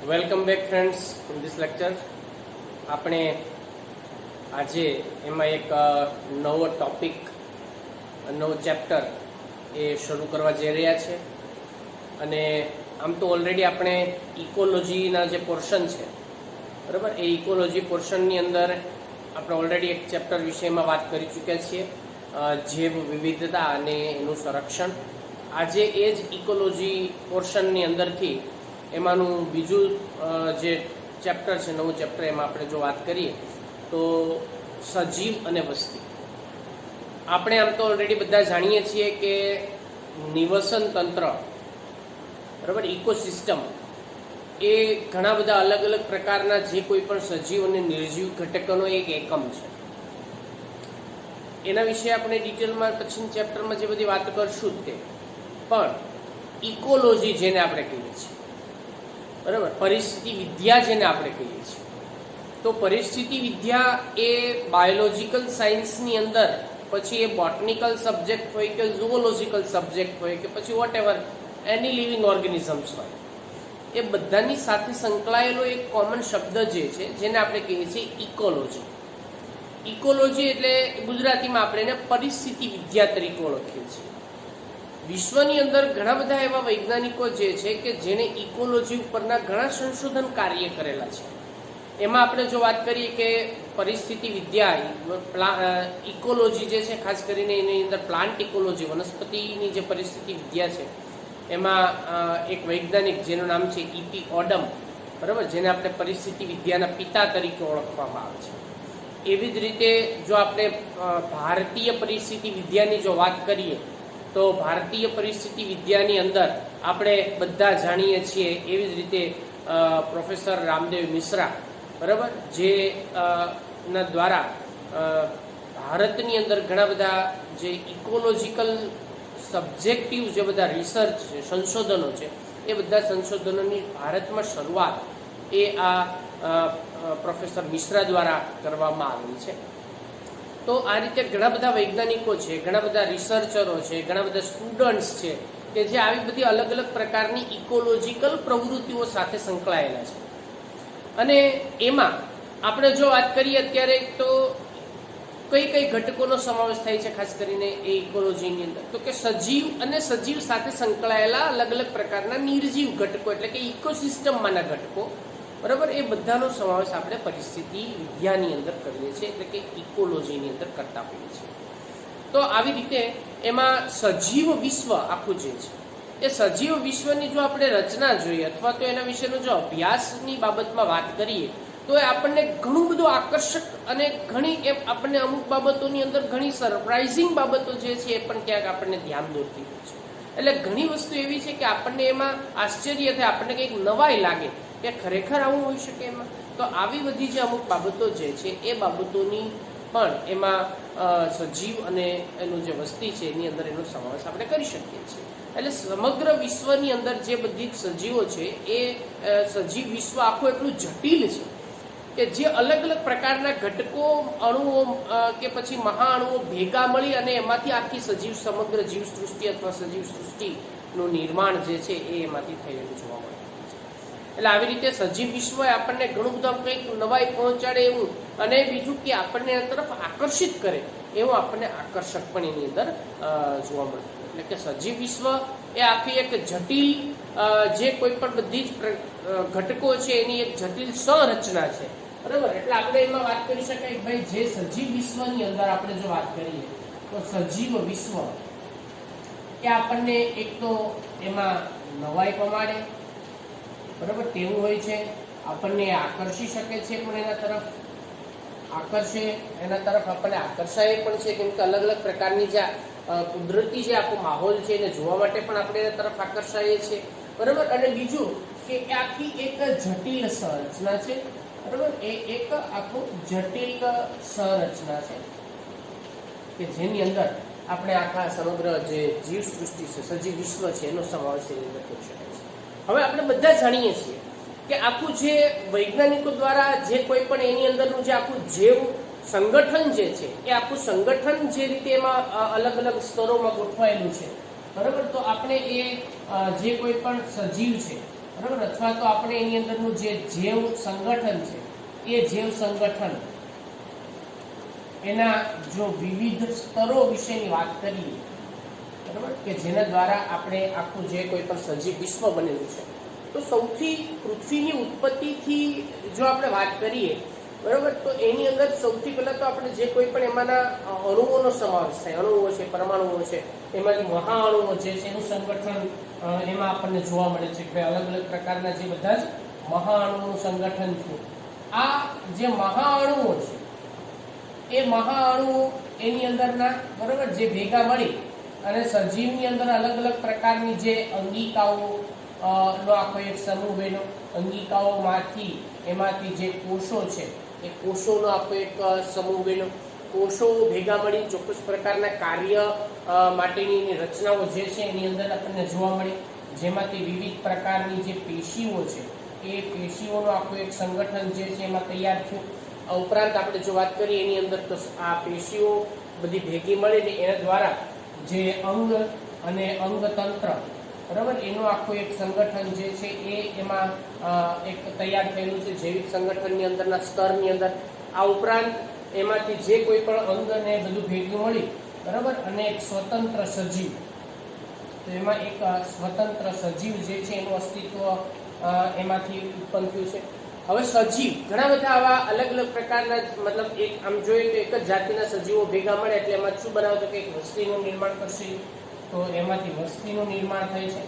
Welcome back friends in this lecture. આપણે આજે એમાં એક નવો ટોપિક, નવો ચેપ્ટર એ શરૂ કરવા જઈ રહ્યા છે. અને આમ તો ઓલરેડી આપણે ઇકોલોજીના જે પોર્શન છે, બરાબર, એ ઇકોલોજી પોર્શનની અંદર આપણે ઓલરેડી એક ચેપ્ટર વિષયમાં વાત કરી ચૂક્યા છીએ, જૈવ વિવિધતા અને એનું સંરક્ષણ. આજે એ જ ઇકોલોજી પોર્શનની અંદરથી એમાંનું બીજું જે ચેપ્ટર છે, નવું ચેપ્ટર, એમાં આપણે જો વાત કરીએ તો સજીવ અને વસ્તી. આપણે આમ તો ઓલરેડી બધા જાણીએ છીએ કે નિવસન તંત્ર, બરાબર, ઇકોસિસ્ટમ એ ઘણા બધા અલગ અલગ પ્રકારના જે કોઈ પણ સજીવ અને નિર્જીવ ઘટકોનો એક એકમ છે. એના વિશે આપણે ડિટેલમાં પછીના ચેપ્ટરમાં જે બધી વાત કરશું તે, પણ ઇકોલોજી જેને આપણે કહીએ છીએ, બરાબર, પરિસ્થિતિ વિદ્યા જેને આપણે કહીએ છીએ, તો પરિસ્થિતિ વિદ્યા એ બાયોલોજીકલ સાયન્સની અંદર, પછી એ બોટનિકલ સબ્જેક્ટ હોય કે ઝૂઓલોજીકલ સબ્જેક્ટ હોય કે પછી વોટ એવર એની લિવિંગ ઓર્ગેનિઝમ્સ હોય, એ બધાની સાથે સંકળાયેલો એક કોમન શબ્દ જે છે જેને આપણે કહીએ છીએ ઇકોલોજી. ઇકોલોજી એટલે ગુજરાતીમાં આપણે એને પરિસ્થિતિ વિદ્યા તરીકે ઓળખીએ છીએ. વિશ્વની અંદર ઘણા બધા એવા વૈજ્ઞાનિકો જે છે કે જેણે ઇકોલોજી ઉપરના ઘણા સંશોધન કાર્ય કરેલા છે. એમાં આપણે જો વાત કરીએ કે પરિસ્થિતિ વિદ્યા, ઇકોલોજી જે છે, ખાસ કરીને એની અંદર પ્લાન્ટ ઇકોલોજી, વનસ્પતિની જે પરિસ્થિતિ વિદ્યા છે, એમાં એક વૈજ્ઞાનિક જેનું નામ છે E.P. ઓડમ, બરાબર, જેને આપણે પરિસ્થિતિ વિદ્યાના પિતા તરીકે ઓળખવામાં આવે છે. એવી જ રીતે જો આપણે ભારતીય પરિસ્થિતિ વિદ્યાની જો વાત કરીએ તો ભારતીય પરિસ્થિતિ વિદ્યાની અંદર આપણે બધા જાણીએ છીએ એવી જ રીતે પ્રોફેસર રામદેવ મિશ્રા, બરાબર, જે ના દ્વારા ભારતની અંદર ઘણા બધા જે ઇકોલોજીકલ સબ્જેક્ટિવ જે બધા રિસર્ચ છે, સંશોધનો છે, એ બધા સંશોધનોની ભારતમાં શરૂઆત એ આ પ્રોફેસર મિશ્રા દ્વારા કરવામાં આવેલી છે. તો આ રીતે ઘણા બધા વૈજ્ઞાનિકો છે, ઘણા બધા રિસર્ચરો છે, ઘણા બધા સ્ટુડન્ટ્સ છે કે જે આવી બધી અલગ અલગ પ્રકારની ઇકોલોજીકલ પ્રવૃત્તિઓ સાથે સંકળાયેલા છે. અને એમાં આપણે જો વાત કરીએ અત્યારે તો કઈ કઈ ઘટકોનો સમાવેશ થાય છે ખાસ કરીને એ ઇકોલોજીની અંદર, તો કે સજીવ અને સજીવ સાથે સંકળાયેલા અલગ અલગ પ્રકારના નિર્જીવ ઘટકો, એટલે કે ઇકોસિસ્ટમમાંના ઘટકો, બરાબર, એ બધાનો સમાવેશ આપણે પરિસ્થિતિ વિદ્યાની અંદર કરીએ છીએ, એટલે કે ઇકોલોજીની અંદર કરતા હોઈએ છીએ. તો આવી રીતે એમાં સજીવ વિશ્વ આખું જે છે, એ સજીવ વિશ્વની જો આપણે રચના જોઈએ અથવા તો એના વિશેનો જો અભ્યાસની બાબતમાં વાત કરીએ તો એ આપણને ઘણું બધું આકર્ષક અને ઘણી એમ આપણને અમુક બાબતોની અંદર ઘણી સરપ્રાઇઝિંગ બાબતો જે છે એ પણ ક્યાંક આપણને ધ્યાન દોરતી હોય છે. એટલે ઘણી વસ્તુ એવી છે કે આપણને એમાં આશ્ચર્ય થાય, આપણને કંઈક નવાઈ લાગે કે ખરેખર આવું હોઈ શકે એમાં. તો આવી બધી જે અમુક બાબતો જે છે એ બાબતોની પણ એમાં સજીવ અને એનું જે વસ્તી છે એની અંદર એનો સમાવેશ આપણે કરી શકીએ છીએ. એટલે સમગ્ર વિશ્વની અંદર જે બધી સજીવો છે એ સજીવ વિશ્વ આખું એટલું જટિલ છે કે જે અલગ અલગ પ્રકારના ઘટકો, અણુઓ કે પછી મહાઅણુઓ ભેગા મળી અને એમાંથી આખી સજીવ, સમગ્ર જીવસૃષ્ટિ અથવા સજીવ સૃષ્ટિનું નિર્માણ જે છે એ એમાંથી થયેલું જોવા મળે. એટલે આવી રીતે સજીવ વિશ્વ આપણને ઘણું બધું કંઈક નવાઈ પહોંચાડે એવું, અને બીજું કે આપણને એના તરફ આકર્ષિત કરે એવું આપણને આકર્ષક પણ એની અંદર જોવા મળે. એટલે કે સજીવ વિશ્વ એ આખી એક જટિલ, જે કોઈ પણ બધી જ ઘટકો છે એની એક જટિલ સંરચના છે, બરાબર. એટલે આપણે એમાં વાત કરી શકાય ભાઈ, જે સજીવ વિશ્વની અંદર આપણે જો વાત કરીએ તો સજીવ વિશ્વ એ આપણને એક તો એમાં નવાઈ પમાડે, બરાબર, તેવું હોય છે, આપણને આકર્ષી શકે છે, પણ એના તરફ આકર્ષે, એના તરફ આપણને આકર્ષાય પણ છે, કેમ કે અલગ અલગ પ્રકારની જે કુદરતી જે આખો માહોલ છે એને જોવા માટે પણ આપણે એના તરફ આકર્ષાઈએ છીએ, બરાબર. અને બીજું કે આખી એક જટિલ સંરચના છે, બરાબર, એ એક આખું જટિલ સંરચના છે કે જેની અંદર આપણે આખા સમગ્ર જે જીવ સૃષ્ટિ છે, સજીવ વિશ્વ છે, એનો સમાવેશ એની અંદર કરી શકાય છે. હવે આપણે બધા જાણીએ છીએ કે આખું જે વૈજ્ઞાનિકો દ્વારા જે કોઈ પણ એની અંદરનું જે આખું જૈવ સંગઠન જે છે એ આખું સંગઠન જે રીતે એમાં અલગ અલગ સ્તરોમાં ગોઠવાયેલું છે, બરાબર. તો આપણે એ જે કોઈ પણ સજીવ છે બરાબર, અથવા તો આપણે એની અંદરનું જે જૈવ સંગઠન છે એ જૈવ સંગઠન એના જો વિવિધ સ્તરો વિશેની વાત કરીએ, બરાબર, કે જેના દ્વારા આપણે આખું જે કોઈ પણ સજીવ વિશ્વ બનેલું છે, તો સૌથી પૃથ્વીની ઉત્પત્તિથી જો આપણે વાત કરીએ, બરાબર, તો એની અંદર સૌથી પહેલાં તો આપણે જે કોઈ પણ એમાંના અણુઓનો સમાવેશ થાય, અણુઓ છે, પરમાણુઓ છે, એમાંથી મહાઅણુઓ જે છે એનું સંગઠન એમાં આપણને જોવા મળે છે કે અલગ અલગ પ્રકારના જે બધા જ મહાઅણુઓનું સંગઠન છે. આ જે મહાઅણુઓ છે એ મહાઅણુઓ એની અંદરના, બરાબર, જે ભેગા મળી અને સજીવની અંદર અલગ અલગ પ્રકારની જે અંગિકાઓ નો આખો એક સમૂહ બન્યો. અંગિકાઓમાંથી એમાંથી જે કોષો છે એ કોષોનો આખો એક સમૂહ બન્યો. કોષો ભેગા મળી ચોક્કસ પ્રકારના કાર્ય માટેની રચનાઓ જે છે એની અંદર આપણને જોવા મળી, જેમાંથી વિવિધ પ્રકારની જે પેશીઓ છે એ પેશીઓનો આખો એક સંગઠન જે છે એમાં તૈયાર થયું. આ ઉપરાંત આપણે જો વાત કરીએ એની અંદર તો આ પેશીઓ બધી ભેગી મળીને એના દ્વારા જે અંગ અને અંગતંત્ર, બરાબર, એનું આખું એક સંગઠન જે છે એ એમાં એક તૈયાર થયેલું છે જૈવિક સંગઠનની અંદરના સ્તરની અંદર. આ ઉપરાંત એમાંથી જે કોઈ પણ અંગને બધું ભેગું મળી, બરાબર, અને એક સ્વતંત્ર સજીવ, તો એમાં એક સ્વતંત્ર સજીવ જે છે એનું અસ્તિત્વ એમાંથી ઉત્પન્ન થયું છે. હવે સજીવ ઘણા બધા આવા અલગ અલગ પ્રકારના, મતલબ એક આમ જોઈએ તો એક જ જાતિના સજીવો ભેગા મળે એટલે એમાં શું બનાવતો કે એક વસ્તીનું નિર્માણ કરશે, તો એમાંથી વસ્તીનું નિર્માણ થાય છે.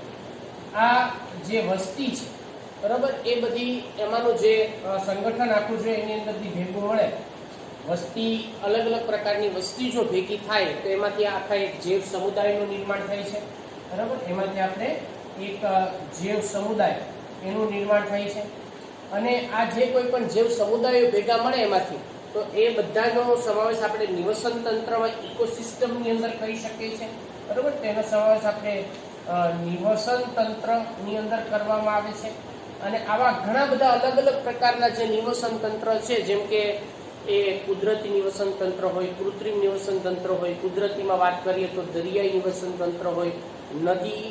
આ જે વસ્તી છે, બરાબર, એ બધી એમાંનું જે સંગઠન આખું છે એની અંદરથી ભેગું મળે. વસ્તી અલગ અલગ પ્રકારની વસ્તી જો ભેગી થાય તો એમાંથી આખા એક જૈવ સમુદાયનું નિર્માણ થાય છે, બરાબર. એમાંથી આપણે એક જૈવ સમુદાય એનું નિર્માણ થાય છે. અને આ જે કોઈ પણ જૈવ સમુદાયો ભેગા મળે એમાંથી, તો એ બધાનો સમાવેશ આપણે નિવસન તંત્રમાં, ઇકોસિસ્ટમની અંદર કરી શકીએ છીએ, બરાબર. તેનો સમાવેશ આપણે નિવસન તંત્રની અંદર કરવામાં આવે છે. અને આવા ઘણા બધા અલગ અલગ પ્રકારના જે નિવસન તંત્ર છે, જેમ કે એ કુદરતી નિવસન તંત્ર હોય, કૃત્રિમ નિવસન તંત્ર હોય. કુદરતીમાં વાત કરીએ તો દરિયાઈ નિવસન તંત્ર હોય, નદી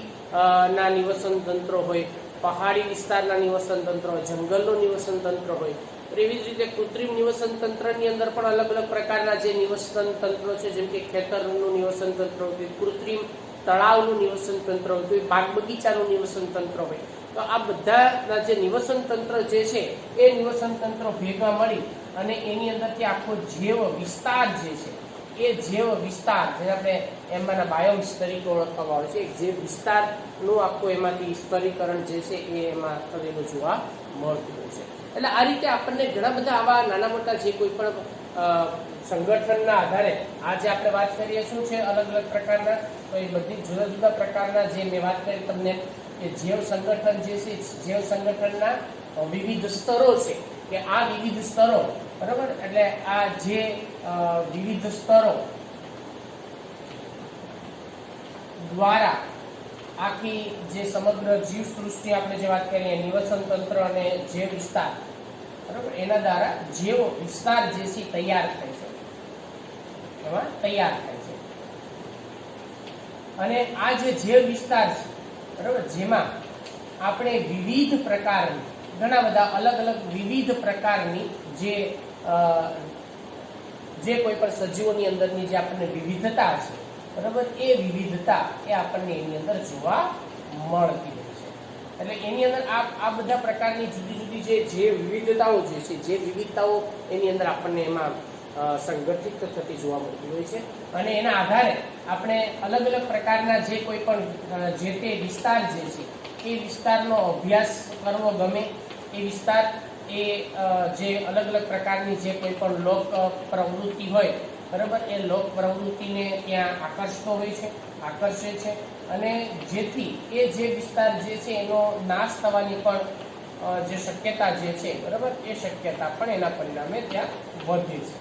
ના નિવસન તંત્ર હોય, પહાડી વિસ્તારના નિવસન તંત્ર હોય, જંગલનું નિવસન તંત્ર હોય. એવી જ રીતે કૃત્રિમ નિવસન તંત્રની અંદર પણ અલગ અલગ પ્રકારના જે નિવસન તંત્રો છે, જેમ કે ખેતરનું નિવસન તંત્ર હોય, કૃત્રિમ તળાવનું નિવસન તંત્ર હોય, તો બાગ બગીચાનું નિવસન તંત્ર હોય. તો આ બધાના જે નિવસન તંત્ર જે છે એ નિવસન તંત્રો ભેગા મળી અને એની અંદરથી આખો જૈવ વિસ્તાર જે છે એ જૈવ વિસ્તાર, જે આપણે એમાંના બાયોમ્સ તરીકે ઓળખવામાં આવે છે, એક જૈવ વિસ્તારનું આખું એમાંથી સ્તરીકરણ જે છે એ એમાં થયેલું જોવા મળતું હોય છે. એટલે આ રીતે આપણને ઘણા બધા આવા નાના મોટા જે કોઈ પણ સંગઠનના આધારે આજે આપણે વાત કરીએ શું છે અલગ અલગ પ્રકારના, તો એ બધી જુદા જુદા પ્રકારના જે મેં વાત કરી તમને કે જૈવ સંગઠન જે છે, જૈવ સંગઠનના વિવિધ સ્તરો છે, કે આ વિવિધ સ્તરો, બરાબર, એટલે આ જે વિવિધ સ્તરો દ્વારા આખી જે સમગ્ર જીવ સૃષ્ટિ આપણે જે વાત કરીએ નિવસન તંત્ર અને જૈવ વિસ્તાર, બરાબર, એના દ્વારા જૈવ વિસ્તાર જે છે તૈયાર થાય છે, એમાં તૈયાર થાય છે. અને આ જે જૈવ વિસ્તાર છે, બરાબર, જેમાં આપણે વિવિધ પ્રકારની ઘણા બધા અલગ અલગ વિવિધ પ્રકારની જે કોઈ પણ સજીવોની અંદરની જે આપણને વિવિધતા છે, બરાબર, એ વિવિધતા એ આપણને એની અંદર જોવા મળતી હોય છે. એટલે એની અંદર આ બધા પ્રકારની જુદી જુદી જે વિવિધતાઓ જે છે, જે વિવિધતાઓ એની અંદર આપણને એમાં સંગઠિત થતી જોવા મળતી હોય છે. અને એના આધારે આપણે અલગ અલગ પ્રકારના જે કોઈ પણ જે તે વિસ્તાર જે છે એ વિસ્તારનો અભ્યાસ કરવો ગમે. એ વિસ્તાર એ જે અલગ અલગ પ્રકારની જે કોઈ પણ લોક પ્રવૃત્તિ હોય, બરાબર, એ લોક પ્રવૃત્તિને ત્યાં આકર્ષે છે. અને જેથી એ જે વિસ્તાર જે છે એનો નાશ થવાની પણ જે શક્યતા જે છે, બરાબર, એ શક્યતા પણ એના પરિણામે ત્યાં વધે છે.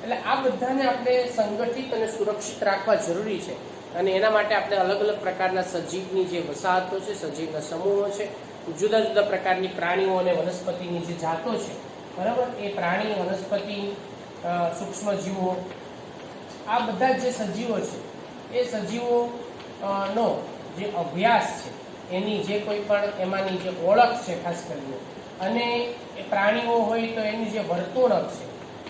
એટલે આ બધાને આપણે સંગઠિત અને સુરક્ષિત રાખવા જરૂરી છે. અને એના માટે આપણે અલગ અલગ પ્રકારના સજીવની જે વસાહતો છે, સજીવના સમૂહો છે, જુદા જુદા પ્રકારની પ્રાણીઓ અને વનસ્પતિની જે જાતો છે, બરાબર, એ પ્રાણી, વનસ્પતિ, સૂક્ષ્મ જીવો, આ બધા જે સજીવો છે એ સજીવો નો જે અભ્યાસ છે, એની જે કોઈ પણ એમાંની જે ઓળખ છે ખાસ કરીને, અને એ પ્રાણીઓ હોય તો એની જે વર્તણૂક છે,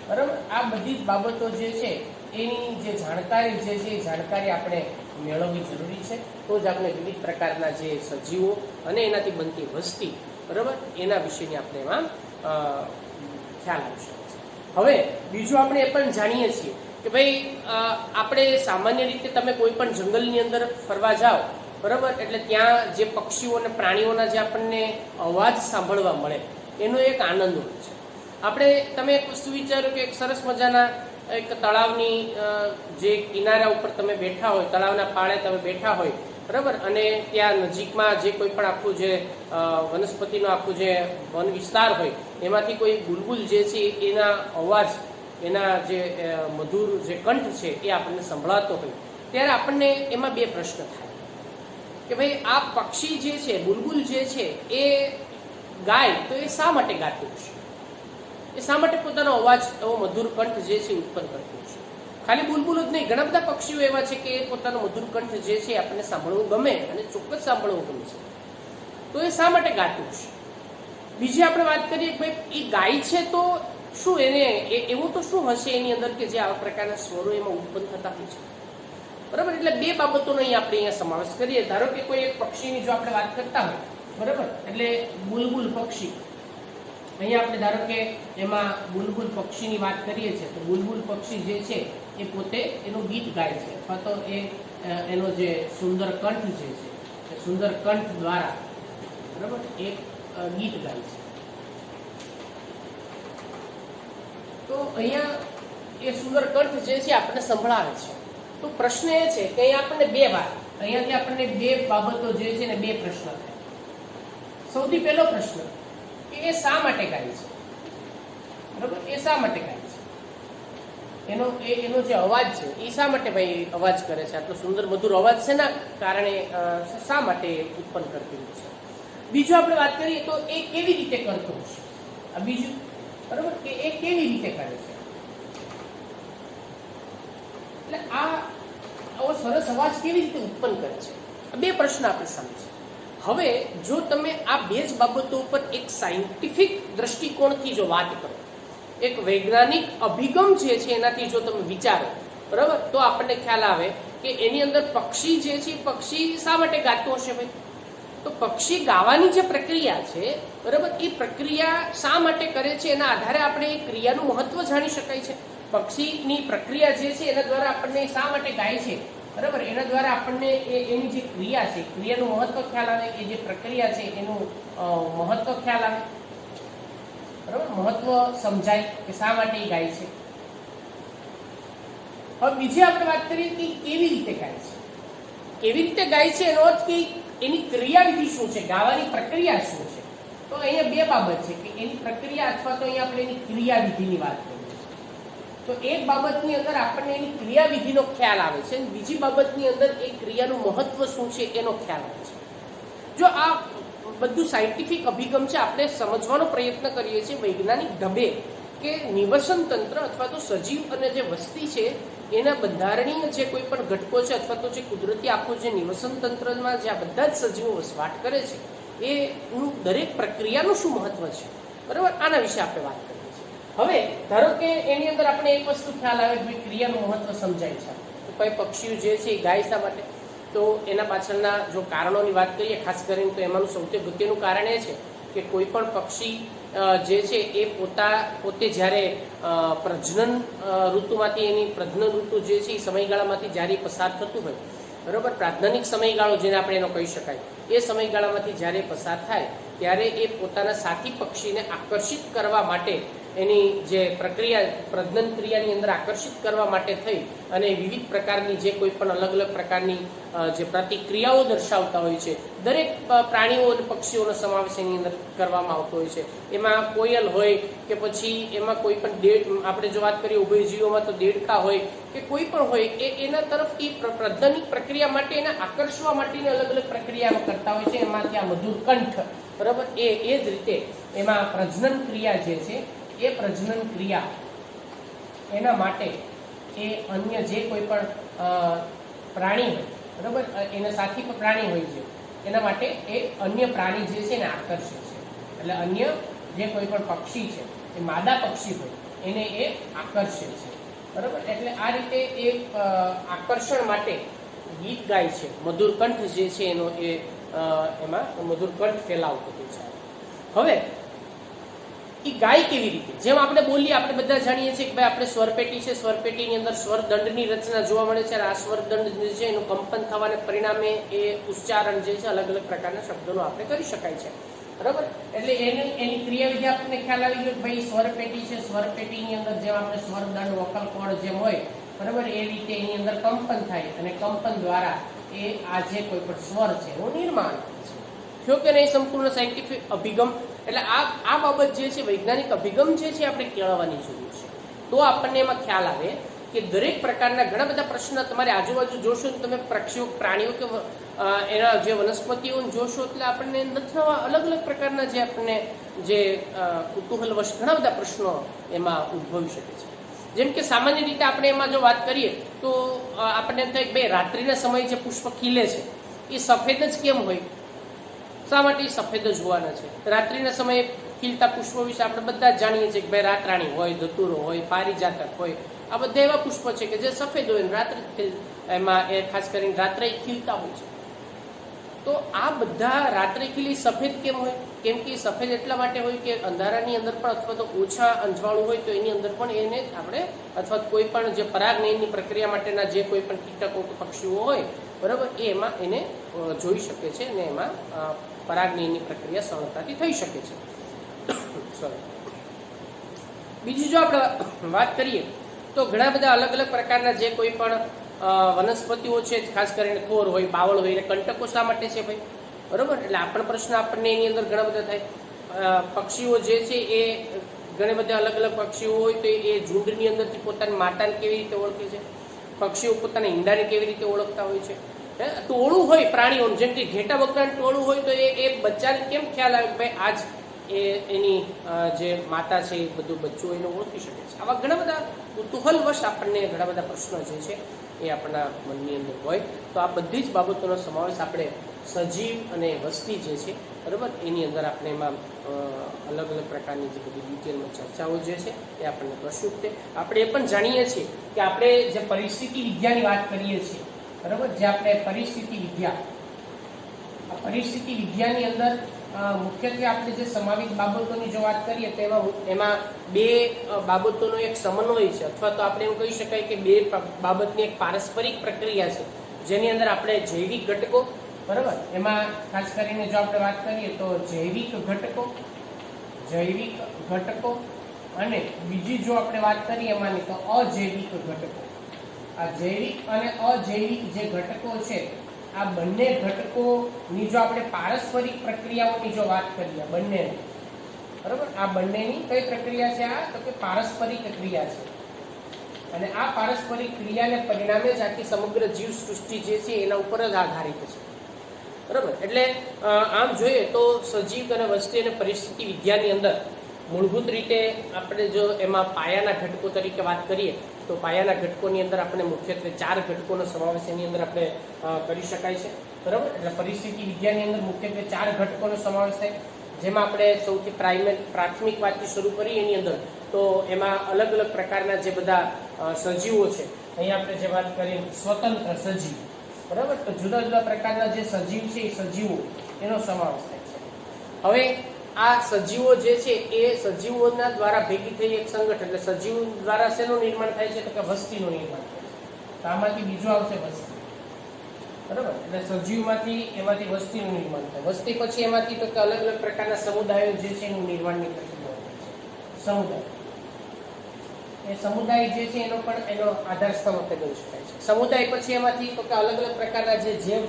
બરાબર, આ બધી જ બાબતો જે છે એની જે જાણકારી જે છે એ જાણકારી આપણે મેળવવી જરૂરી છે. તો જ આપણે વિવિધ પ્રકારના જે સજીવો અને એનાથી બનતી વસ્તી, બરાબર, એના વિશેની આપણે એમાં ખ્યાલ આવી શકે છે. હવે બીજું આપણે એ પણ જાણીએ છીએ કે ભાઈ આપણે સામાન્ય રીતે તમે કોઈ પણ જંગલની અંદર ફરવા જાઓ, બરાબર, એટલે ત્યાં જે પક્ષીઓ અને પ્રાણીઓના જે આપણને અવાજ સાંભળવા મળે એનો એક આનંદ હોય છે. આપણે તમે એક વસ્તુ વિચારો કે એક સરસ મજાના એક તળાવની જે કિનારા ઉપર તમે બેઠા હોય, તળાવના પાળે તમે બેઠા હોય, બરાબર, અને ત્યાં નજીકમાં જે કોઈ પણ આખું જે વનસ્પતિનો આખું જે વન વિસ્તાર હોય એમાંથી કોઈ બુલબુલ જે છે એના અવાજ, એના જે મધુર જે કંઠ છે એ આપણને સંભળાતો હોય, ત્યારે આપણને એમાં બે પ્રશ્ન થાય કે ભાઈ આ પક્ષી જે છે, બુલબુલ જે છે એ ગાય તો એ શા માટે ગાતું હશે? એ શા માટે પોતાનો અવાજ એવો મધુર કંઠ જે છે ઉત્પન્ન કરતું હશે? ખાલી બુલબુલ જ નહીં, ઘણા બધા પક્ષીઓ એવા છે કે એ પોતાનો મધુર કંઠ જે છે આપણને સાંભળવું ગમે અને ચોક્કસ સાંભળવું ગમે છે, તો એ શા માટે ગાતું હશે? બીજી આપણે વાત કરીએ કે ભાઈ એ ગાય છે તો શું એને એવું તો શું હશે એની અંદર કે જે આવા પ્રકારના સ્વરો એમાં ઉત્પન્ન થતા હોય છે, બરાબર. એટલે બે બાબતોનો અહીં આપણે અહીંયા સમાવેશ કરીએ. ધારો કે કોઈ એક પક્ષીની જો આપણે વાત કરતા હોય, બરાબર, એટલે બુલબુલ પક્ષી, અહીંયા આપણે ધારો કે એમાં બુલબુલ પક્ષીની વાત કરીએ છીએ તો બુલબુલ પક્ષી જે છે એ પોતે એનું ગીત ગાય છે, અથવા તો એનો જે સુંદર કંઠ જે છે એ સુંદર કંઠ દ્વારા, બરાબર, એક ગીત ગાય છે. તો અહીંયા એ સુંદર કંઠ જે છે આપણને સંભળાવે છે. તો પ્રશ્ન એ છે કે અહીંયા આપણને બે વાત, અહીંયાથી આપણને બે બાબતો જે છે ને બે પ્રશ્ન થાય. સૌથી પહેલો પ્રશ્ન કે એ શા માટે ગાય છે, બરાબર, એ શા માટે ગાય છે? એનો જે અવાજ છે એ શા માટે ભાઈ અવાજ કરે છે? આટલો સુંદર મધુર અવાજ છે ના કારણે શા માટે ઉત્પન્ન કરતી હોય છે? બીજું આપણે વાત કરીએ તો એ કેવી રીતે કરતો હશે? આ બીજું, બરાબર, કે એ કેવી રીતે કરે છે? એટલે આવો સરસ અવાજ કેવી રીતે ઉત્પન્ન કરે છે? બે પ્રશ્ન આપણે સામે છે. હવે જો તમે આ બે જ બાબતો ઉપર એક સાયન્ટિફિક દ્રષ્ટિકોણથી જો વાત કરો, એક વૈજ્ઞાનિક અભિગમ જે છે એનાથી જો તમે વિચારો, બરાબર, તો આપણને ખ્યાલ આવે કે એની અંદર પક્ષી જે છે પક્ષી શા માટે ગાતું હશે ભાઈ? તો પક્ષી ગાવાની જે પ્રક્રિયા છે, બરાબર, એ પ્રક્રિયા શા માટે કરે છે એના આધારે આપણે એ ક્રિયાનું મહત્વ જાણી શકાય છે. પક્ષીની પ્રક્રિયા જે છે એના દ્વારા આપણને શા માટે ગાય છે, બરાબર, એના દ્વારા આપણને એની જે ક્રિયા છે ક્રિયાનું મહત્વ ખ્યાલ આવે, એ જે પ્રક્રિયા છે એનું મહત્વ ખ્યાલ આવે, બરાબર, મહત્વ સમજાય કે શા માટે એ ગાય છે. હવે બીજી આપણે વાત કરીએ કે કેવી રીતે ગાય છે. કેવી રીતે ગાય છે એનો અર્થ કે એની ક્રિયાવિધિ શું છે, ગાવાની પ્રક્રિયા શું છે? તો અહીંયા બે બાબત છે કે એની પ્રક્રિયા અથવા તો અહીંયા આપણે એની ક્રિયાવિધિની વાત કરીએ. તો એક બાબતની અંદર આપણને એની ક્રિયાવિધિનો ખ્યાલ આવે છે અને બીજી બાબતની અંદર એ ક્રિયાનું મહત્વ શું છે એનો ખ્યાલ આવે છે. જો આ બધું સાયન્ટિફિક અભિગમ છે આપણે સમજવાનો પ્રયત્ન કરીએ છીએ વૈજ્ઞાનિક ઢબે કે નિવસન તંત્ર અથવા તો સજીવ અને જે વસ્તી છે એના બંધારણીય જે કોઈ પણ ઘટકો છે અથવા તો જે કુદરતી આખું જે નિવસન તંત્રમાં જે આ બધા જ સજીવો વસવાટ કરે છે એનું દરેક પ્રક્રિયાનું શું મહત્વ છે, બરાબર, આના વિશે આપણે વાત કરીએ. હવે ધારો કે એની અંદર આપણે એક વસ્તુ ખ્યાલ આવે કે ક્રિયાનું મહત્વ સમજાય છે. તો કોઈ પક્ષીઓ જે છે એ ગાય શા માટે? તો એના પાછળના જો કારણોની વાત કરીએ ખાસ કરીને તો એમાંનું સૌથી અગત્યનું કારણ એ છે કે કોઈ પણ પક્ષી જે છે એ પોતે જ્યારે પ્રજનન ઋતુમાંથી એની પ્રજનન ઋતુ જે છે એ સમયગાળામાંથી જ્યારે પસાર થતું હોય, બરાબર, પ્રાજ્ઞનિક સમયગાળો જેને આપણે એનો કહી શકાય, એ સમયગાળામાંથી જ્યારે પસાર થાય ત્યારે એ પોતાના સાથી પક્ષીને આકર્ષિત કરવા માટે એની જે પ્રક્રિયા પ્રજનન ક્રિયાની અંદર આકર્ષિત કરવા માટે થઈ અને વિવિધ પ્રકારની જે કોઈ પણ અલગ અલગ પ્રકારની જે પ્રતિક્રિયાઓ દર્શાવતા હોય છે, દરેક પ્રાણીઓ અને પક્ષીઓનો સમાવેશ એની અંદર કરવામાં આવતો હોય છે. એમાં કોયલ હોય કે પછી એમાં કોઈ પણ આપણે જો વાત કરીએ ઉભયજીવોમાં તો દેડકા હોય કે કોઈ પણ હોય એ એના તરફ એ પ્રજનનિક પ્રક્રિયા માટે એને આકર્ષવા માટેની અલગ અલગ પ્રક્રિયાઓ કરતા હોય છે. એમાંથી આ મધુર કંઠ, બરાબર, એ જ રીતે એમાં પ્રજનન ક્રિયા જે છે એ પ્રજનન ક્રિયા એના માટે એ અન્ય જે કોઈ પણ પ્રાણી હોય, બરાબર, એના સાથી પ્રાણી હોય છે એના માટે એ અન્ય પ્રાણી જે છે એને આકર્ષે છે. એટલે અન્ય જે કોઈ પણ પક્ષી છે એ માદા પક્ષી હોય એને એ આકર્ષે છે. બરાબર. એટલે આ રીતે એ આકર્ષણ માટે ગીત ગાય છે. મધુર કંઠ જે છે એનો એ એમાં મધુર કંઠ ફેલાવતો હોય છે. હવે એ ગાય કેવી રીતે? જેમ આપણે બોલીએ, આપણે બધા જાણીએ છીએ કે ભાઈ આપણે સ્વરપેટી છે, સ્વરપેટીની અંદર સ્વરદંડની રચના જોવા મળે છે. આ સ્વરદંડ જે છે એનું કંપન થવાને પરિણામે એ ઉચ્ચારણ જે છે અલગ અલગ પ્રકારના શબ્દોનું આપણે કરી શકાય છે. બરાબર. એટલે એની ક્રિયાવિધિ આપણને ખ્યાલ આવી ગયો કે ભાઈ સ્વરપેટી છે, સ્વરપેટીની અંદર જેમ આપણે સ્વરદંડ વોકલ કોર્ડ જેમ હોય, બરાબર, એ રીતે એની અંદર કંપન થાય અને કંપન દ્વારા એ આ જે કોઈ પણ સ્વર છે એનું નિર્માણ થાય છે. જો કે નહીં સંપૂર્ણ સાયન્ટિફિક અભિગમ, એટલે આ બાબત જે છે વૈજ્ઞાનિક અભિગમ જે છે આપણે કેળવવાની જરૂર છે. તો આપણને એમાં ખ્યાલ આવે કે દરેક પ્રકારના ઘણા બધા પ્રશ્ન તમારી આજુબાજુ જોશો ને તમે પક્ષીઓ, પ્રાણીઓ કે એના જે વનસ્પતિઓને જોશો એટલે આપણને નવા અલગ અલગ પ્રકારના જે આપણને જે કુતૂહલવશ ઘણા બધા પ્રશ્નો એમાં ઉદ્ભવી શકે છે. જેમ કે સામાન્ય રીતે આપણે એમાં જો વાત કરીએ તો આપણને એમ થાય કે ભાઈ રાત્રિના સમયે જે પુષ્પ ખીલે છે એ સફેદ જ કેમ હોય? શા માટે સફેદ જ હોવાના છે? રાત્રિના સમયે ખીલતા પુષ્પો વિશે આપણે બધા જ જાણીએ છીએ કે ભાઈ રાતરાણી હોય, ધતુરો હોય, પારિજાતક હોય, આ બધા એવા પુષ્પો છે કે જે સફેદ હોય, રાત્રે એમાં એ ખાસ કરીને રાત્રે ખીલતા હોય છે. તો આ બધા રાત્રે ખીલી સફેદ કેમ હોય? કેમ કે સફેદ એટલા માટે હોય કે અંધારાની અંદર પણ અથવા તો ઓછા અંજવાળું હોય તો એની અંદર પણ એને આપણે અથવા કોઈ પણ જે પરાગનયનની પ્રક્રિયા માટેના જે કોઈ પણ કીટકો કે પક્ષીઓ હોય, બરાબર, એ એમાં એને જોઈ શકે છે અને એમાં પરાગનયનની પ્રક્રિયા સરળતાથી થઈ શકે છે. બીજું જો આપણે વાત કરીએ તો ઘણા બધા અલગ અલગ પ્રકારના જે કોઈ પણ વનસ્પતિઓ છે, ખાસ કરીને થોર હોય, બાવળ હોય, એટલે કંટકો શા માટે છે ભાઈ? બરોબર. એટલે આ પણ પ્રશ્ન આપણને એની અંદર ઘણા બધા થાય. પક્ષીઓ જે છે એ ઘણા બધા અલગ અલગ પક્ષીઓ હોય તો એ ઝુંડની અંદરથી પોતાની માતાને કેવી રીતે ઓળખે છે? પક્ષીઓ પોતાના ઈંડાને કેવી રીતે ઓળખતા હોય છે? ટોળું હોય પ્રાણીઓનું, જેમ કે ઘેટા બકરાનું ટોળું હોય તો એ બચ્ચાને કેમ ખ્યાલ આવે કે ભાઈ આજ એની જે માતા છે એ બધું બચ્ચું એને ઓળખી શકે છે? આવા ઘણા બધા કુતૂહલવશ આપણને ઘણા બધા પ્રશ્નો જે છે એ આપણા મનની અંદર હોય. તો આ બધી જ બાબતોનો સમાવેશ આપણે સજીવ અને વસ્તી જે છે, બરાબર, એની અંદર આપણે એમાં અલગ અલગ પ્રકારની જે બધી ડિટેલમાં ચર્ચાઓ જે છે એ આપણને કરશું. આપણે એ પણ જાણીએ છીએ કે આપણે જે પરિસ્થિતિ વિદ્યાની વાત કરીએ છીએ, બરાબર, જે આપણે પરિસ્થિતિ વિદ્યાની અંદર મુખ્યત્વે આપણે જે સમાવિત બાબતોની જો વાત કરીએ તો એમાં બે બાબતોનો એક સમન્વય છે, અથવા તો આપણે એમ કહી શકાય કે બે બાબતની એક પારસ્પરિક પ્રક્રિયા છે, જેની અંદર આપણે જૈવિક ઘટકો, બરાબર, એમાં ખાસ કરીને જો આપણે વાત કરીએ તો જૈવિક ઘટકો અને બીજી જો આપણે વાત કરીએ એમાંની તો અજૈવિક ઘટકો. આ જૈવિક અને અજૈવિક જે ઘટકો છે, આ બંને ઘટકોની જો આપણે પારસ્પરિક પ્રક્રિયાઓની જો વાત કરીએ બંનેની, બરાબર, આ બંનેની કઈ પ્રક્રિયા છે? આ તો કે પારસ્પરિક ક્રિયા છે. અને આ પારસ્પરિક ક્રિયાને પરિણામે જ આખી સમગ્ર જીવ સૃષ્ટિ જે છે એના ઉપર જ આધારિત છે, બરાબર. એટલે આમ જોઈએ તો સજીવ અને વસ્તી અને પરિસ્થિતિ વિદ્યાની અંદર મૂળભૂત રીતે આપણે જો એમાં પાયાના ઘટકો તરીકે વાત કરીએ તો પાયાના ઘટકોની અંદર આપણે મુખ્યત્વે 4 ઘટકોનો સમાવેશ એની અંદર આપણે કરી શકાય છે, બરાબર. એટલે પરિસ્થિતિ વિદ્યાની અંદર મુખ્યત્વે 4 ઘટકોનો સમાવેશ થાય, જેમાં આપણે સૌથી પ્રાથમિક વાતથી શરૂ કરીએ એની અંદર તો એમાં અલગ અલગ પ્રકારના જે બધા સજીવો છે, અહીંયા આપણે જે વાત કરીએ સ્વતંત્ર સજીવ, બરાબર, તો જુદા જુદા પ્રકારના જે સજીવ છે એ સજીવો એનો સમાવેશ થાય છે. હવે આ સજીવો જે છે એ સજીવોના દ્વારા ભેગી થઈ એક સંગઠન, એટલે સજીવ દ્વારા શેનું નિર્માણ થાય છે? તો કે વસ્તીનું નિર્માણ થાય છે. તો આમાંથી બીજું આવશે વસ્તી, બરાબર. એટલે સજીવમાંથી એમાંથી વસ્તીનું નિર્માણ થાય. વસ્તી પછી એમાંથી તો કે અલગ અલગ પ્રકારના સમુદાયો જે છે એનું નિર્માણની પ્રક્રિયા થાય છે. સમુદાય, એ સમુદાય જે છે એનો પણ એનો આધાર સ્તંભ આપણે કરી શકાય છે. સમુદાય પછી એમાંથી તો કે અલગ અલગ પ્રકારના જે જીવ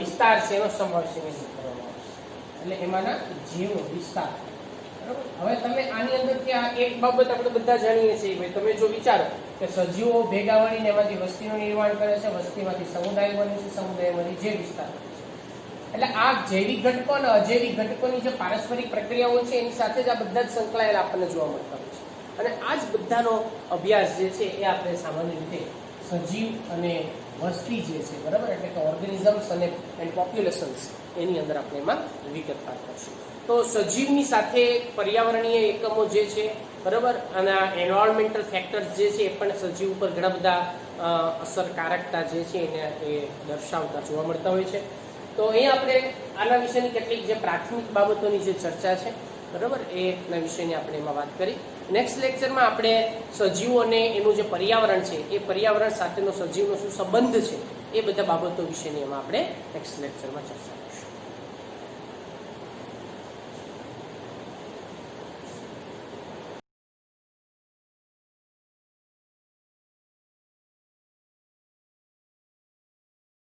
વિસ્તાર છે એનો સમાવેશ કરવામાં આવે છે. એટલે એમાંના જીવ વિસ્તાર, બરાબર. હવે તમે આની અંદરથી આ એક બાબત આપણે બધા જાણીએ છીએ, ભાઈ તમે જો વિચારો કે સજીવો ભેગા મળીને એમાંથી વસ્તીનું નિર્માણ કરે છે, વસ્તીમાંથી સમુદાય બને છે, સમુદાયમાંથી જે વિસ્તાર બને છે. એટલે આ જૈવિક ઘટકો અને અજૈવિક ઘટકોની જે પારસ્પરિક પ્રક્રિયાઓ છે એની સાથે જ આ બધા જ સંકળાયેલા આપણને જોવા મળતા હોય છે. અને આ જ બધાનો અભ્યાસ જે છે એ આપણે સામાન્ય રીતે સજીવ અને વસ્તી જે છે, બરાબર, એટલે કે ઓર્ગેનિઝમ્સ અને એન્ડ પોપ્યુલેશન્સ, એની અંદર આપણે એમાં વિગતવાર કરશું. તો સજીવની સાથે પર્યાવરણીય એકમો જે છે, બરાબર, અને એન્વાયરમેન્ટલ ફેક્ટર્સ જે છે એ પણ સજીવ ઉપર ઘણા બધા અસરકારકતા જે છે એને એ દર્શાવતા જોવા મળતા હોય છે. તો અહીં આપણે આના વિશેની કેટલીક જે પ્રાથમિક બાબતોની જે ચર્ચા છે, બરાબર, એના વિશેની આપણે એમાં વાત કરી. નેક્સ્ટ લેક્ચરમાં આપણે સજીવો અને એનું જે પર્યાવરણ છે એ પર્યાવરણ સાથેનો સજીવનો શું સંબંધ છે એ બધા બાબતો વિશેની એમાં આપણે નેક્સ્ટ લેક્ચરમાં ચર્ચા